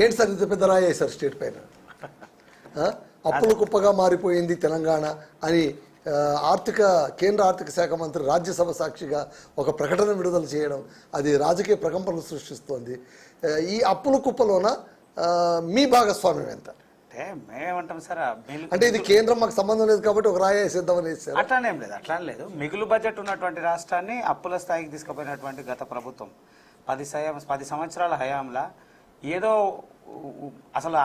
ఏంటి సార్ ఇంత పెద్ద రాయి సార్ స్టేట్ పైన? అప్పుల కుప్పగా మారిపోయింది తెలంగాణ అని కేంద్ర ఆర్థిక శాఖ మంత్రి రాజ్యసభ సాక్షిగా ఒక ప్రకటన విడుదల చేయడం అది రాజకీయ ప్రకంపనలు సృష్టిస్తోంది. ఈ అప్పుల కుప్పలోన మీ భాగస్వామ్యం ఎంత? మేమేమంటాం సార్, అంటే ఇది కేంద్రం మాకు సంబంధం లేదు కాబట్టి ఒక రాయి వేసేద్దామని వేసారు. అట్లానేం లేదు, అట్లా లేదు. మిగులు బడ్జెట్ ఉన్నటువంటి రాష్ట్రాన్ని అప్పుల స్థాయికి తీసుకుపోయినటువంటి గత ప్రభుత్వం 10 సంవత్సరాల హయాంలా ఏదో అసలు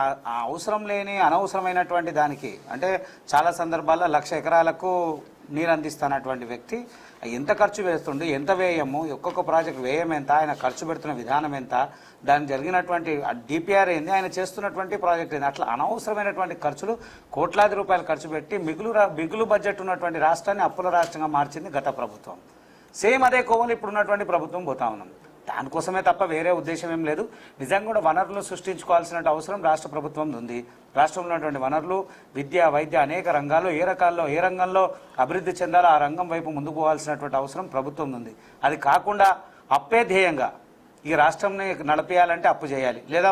అవసరం లేని అనవసరమైనటువంటి దానికి, అంటే చాలా సందర్భాల్లో 1,00,000 ఎకరాలకు నీరు అందిస్తున్నటువంటి వ్యక్తి ఎంత ఖర్చు వేస్తుండే, ఎంత వ్యయము, ఒక్కొక్క ప్రాజెక్ట్ వ్యయం ఎంత, ఆయన ఖర్చు పెడుతున్న విధానం ఎంత, దానికి జరిగినటువంటి డిపిఆర్ ఏంది, ఆయన చేస్తున్నటువంటి ప్రాజెక్ట్ ఏంది, అట్లా అనవసరమైనటువంటి ఖర్చులు కోట్లాది రూపాయలు ఖర్చు పెట్టి మిగులు బడ్జెట్ ఉన్నటువంటి రాష్ట్రాన్ని అప్పుల రాష్ట్రంగా మార్చింది గత ప్రభుత్వం. సేమ్ అదే కోవలు ఇప్పుడు ఉన్నటువంటి ప్రభుత్వం పోతా ఉన్నాం. దానికోసమే తప్ప వేరే ఉద్దేశం ఏం లేదు. నిజంగా కూడా వనరులు సృష్టించుకోవాల్సిన అవసరం రాష్ట్ర ప్రభుత్వం ఉంది. రాష్ట్రంలో ఉన్నటువంటి వనరులు విద్య, వైద్య, అనేక రంగాల్లో ఏ రంగంలో అభివృద్ధి చెందాలో ఆ రంగం వైపు ముందుకు పోవాల్సినటువంటి అవసరం ప్రభుత్వం ఉంది. అది కాకుండా అప్పే ధ్యేయంగా ఈ రాష్ట్రంని నడిపేయాలంటే అప్పు చేయాలి, లేదా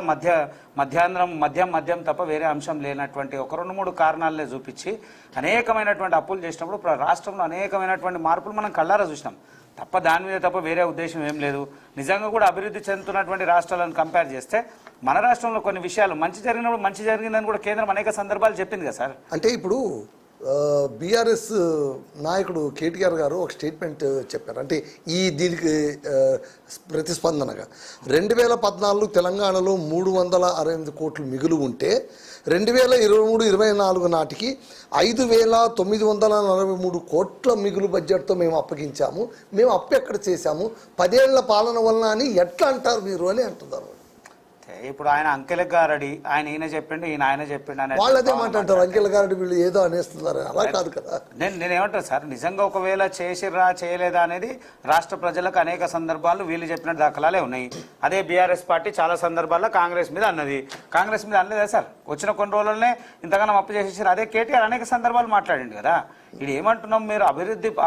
మద్యం తప్ప వేరే అంశం లేనటువంటి ఒక 2-3 కారణాలనే చూపించి అనేకమైనటువంటి అప్పులు చేసినప్పుడు రాష్ట్రంలో అనేకమైనటువంటి మార్పులు మనం కళ్ళారా చూసినాం తప్ప దాని మీద తప్ప వేరే ఉద్దేశం ఏం లేదు. నిజంగా కూడా అభివృద్ధి చెందుతున్నటువంటి రాష్ట్రాలను కంపేర్ చేస్తే మన రాష్ట్రంలో కొన్ని విషయాలు మంచి జరిగినప్పుడు మంచి జరిగిందని కూడా కేంద్రం అనేక సందర్భాలు చెప్పింది కదా సార్. అంటే ఇప్పుడు బీఆర్ఎస్ నాయకుడు కేటీఆర్ గారు ఒక స్టేట్మెంట్ చెప్పారు. అంటే దీనికి ప్రతిస్పందనగా 2014 తెలంగాణలో 368 కోట్లు మిగులు ఉంటే 2023-24 నాటికి 5,943 కోట్ల మిగులు బడ్జెట్తో మేము అప్పగించాము. మేము అప్పు ఎక్కడ చేశాము, 10 ఏళ్ల పాలన వలన అని ఎట్లా అంటారు మీరు అని అంటున్నారు. ఇప్పుడు ఆయన అంకెల గారడి, ఆయన చెప్పిండు, ఆయన చెప్పిండు అని వాళ్ళదే మాట్లాడతారు. అంకెల గారడి వీళ్ళు ఏదో అనేస్తున్నారు, అలా కాదు కదా. నేనేమంటాను సార్, నిజంగా ఒకవేళ చేసిర్రా చేయలేదా అనేది రాష్ట్ర ప్రజలకు అనేక సందర్భాలు వీళ్ళు చెప్పిన దాఖలాలే ఉన్నాయి. అదే బీఆర్ఎస్ పార్టీ చాలా సందర్భాల్లో కాంగ్రెస్ మీద అన్నది. కాంగ్రెస్ మీద అనలేదా సార్? వచ్చిన కొన్ని రోజులనే ఇంతగానో అప్పు చేసేసారు. అదే కేటీఆర్ అనేక సందర్భాలు మాట్లాడిండు కదా. ఇది ఏమంటున్నాం, మీరు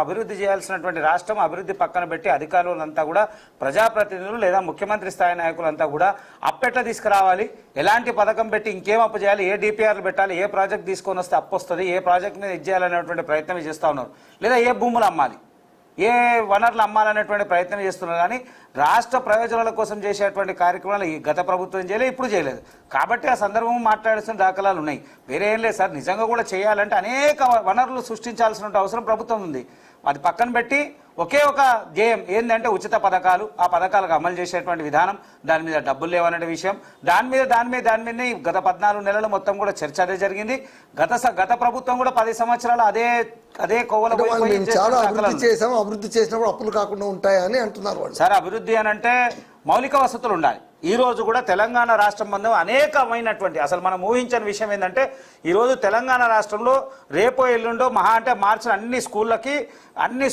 అభివృద్ధి చేయాల్సినటువంటి రాష్ట్రం అభివృద్ధి పక్కన పెట్టి అధికారులంతా కూడా ప్రజాప్రతినిధులు లేదా ముఖ్యమంత్రి స్థాయి నాయకులంతా కూడా అప్పెట్లా తీసుకురావాలి, ఎలాంటి పథకం పెట్టి ఇంకేం అప్పు చేయాలి, ఏ డిపిఆర్లు పెట్టాలి, ఏ ప్రాజెక్ట్ తీసుకొని వస్తే అప్పు వస్తుంది, ఏ ప్రాజెక్ట్ మీద ఇచ్చేయాలనేటువంటి ప్రయత్నం చేస్తూ ఉన్నారు. లేదా ఏ భూములు అమ్మాలి, ఏ వనరులు అమ్మాలనేటువంటి ప్రయత్నం చేస్తున్నారు. కానీ రాష్ట్ర ప్రయోజనాల కోసం చేసేటువంటి కార్యక్రమాలు ఈ గత ప్రభుత్వం చేయలేదు, ఇప్పుడు చేయలేదు. కాబట్టి ఆ సందర్భం మాట్లాడాల్సిన దాఖలాలు ఉన్నాయి. వేరే ఏం లేదు సార్. నిజంగా కూడా చేయాలంటే అనేక వనరులు సృష్టించాల్సిన అవసరం ప్రభుత్వం ఉంది. అది పక్కన పెట్టి ఒకే ఒక ధ్యేయం ఏంటంటే ఉచిత పథకాలు, ఆ పథకాలకు అమలు చేసేటువంటి విధానం, దాని మీద డబ్బులు లేవనే విషయం, దాని మీద గత 14 నెలలు మొత్తం కూడా చర్చ అదే జరిగింది. గత ప్రభుత్వం కూడా 10 సంవత్సరాలు అదే కోవల అభివృద్ధి చేసినప్పుడు అప్పులు కాకుండా ఉంటాయని అంటున్నారు సార్. అభివృద్ధి అని అంటే మౌలిక వసతులు ఉండాలి. ఈ రోజు కూడా తెలంగాణ రాష్ట్రం మందు అనేకమైనటువంటి, అసలు మనం ఊహించని విషయం ఏంటంటే ఈరోజు తెలంగాణ రాష్ట్రంలో రేపో ఎల్లుండో మహా అంటే మార్చిన అన్ని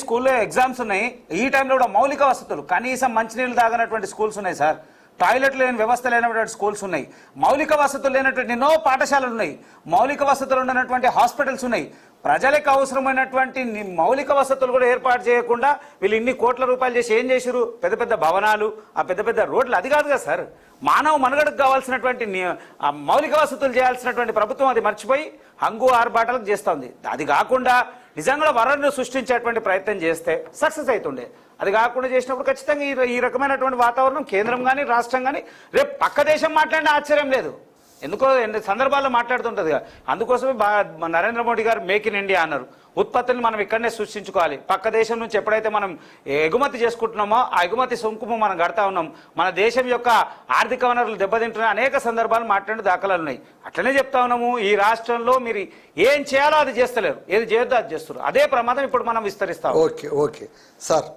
స్కూల్లో ఎగ్జామ్స్ ఉన్నాయి. ఈ టైంలో కూడా మౌలిక వసతులు, కనీసం మంచినీళ్ళు తాగనటువంటి స్కూల్స్ ఉన్నాయి సార్. టాయిలెట్ లేని వ్యవస్థ లేనటువంటి స్కూల్స్ ఉన్నాయి. మౌలిక వసతులు లేనటువంటి ఎన్నో పాఠశాలలు ఉన్నాయి. మౌలిక వసతులు ఉన్నటువంటి హాస్పిటల్స్ ఉన్నాయి. ప్రజలకు అవసరమైనటువంటి మౌలిక వసతులు కూడా ఏర్పాటు చేయకుండా వీళ్ళు ఇన్ని కోట్ల రూపాయలు చేసి ఏం చేశారు? పెద్ద పెద్ద భవనాలు, ఆ పెద్ద పెద్ద రోడ్లు. అది కాదు కదా సార్. మానవ మనుగడకు కావాల్సినటువంటి మౌలిక వసతులు చేయాల్సినటువంటి ప్రభుత్వం అది మర్చిపోయి హంగు ఆర్బాటలకు చేస్తుంది. అది కాకుండా నిజంగా వనరులను సృష్టించేటువంటి ప్రయత్నం చేస్తే సక్సెస్ అవుతుండే. అది కాకుండా చేసినప్పుడు ఖచ్చితంగా ఈ రకమైనటువంటి వాతావరణం కేంద్రం కానీ రాష్ట్రం కానీ రేపు పక్క దేశం మాట్లాడిన ఆశ్చర్యం లేదు. ఎందుకో సందర్భాల్లో మాట్లాడుతుంటది. అందుకోసమే నరేంద్ర మోడీ గారు మేక్ ఇన్ ఇండియా అన్నారు. ఉత్పత్తులను మనం ఇక్కడనే సృష్టించుకోవాలి. పక్క దేశం నుంచి ఎప్పుడైతే మనం ఎగుమతి చేసుకుంటున్నామో ఆ ఎగుమతి సొంకుము మనం కడతా ఉన్నాం. మన దేశం యొక్క ఆర్థిక వనరులు దెబ్బతింటున్న అనేక సందర్భాలు మాట్లాడిన దాఖలాలు ఉన్నాయి. అట్లనే చెప్తా ఉన్నాము, ఈ రాష్ట్రంలో మీరు ఏం చేయాలో అది చేస్తలేరు, ఏది చేయొద్దో అది చేస్తారు. అదే ప్రమాదం ఇప్పుడు మనం విస్తరిస్తాం. Okay sir.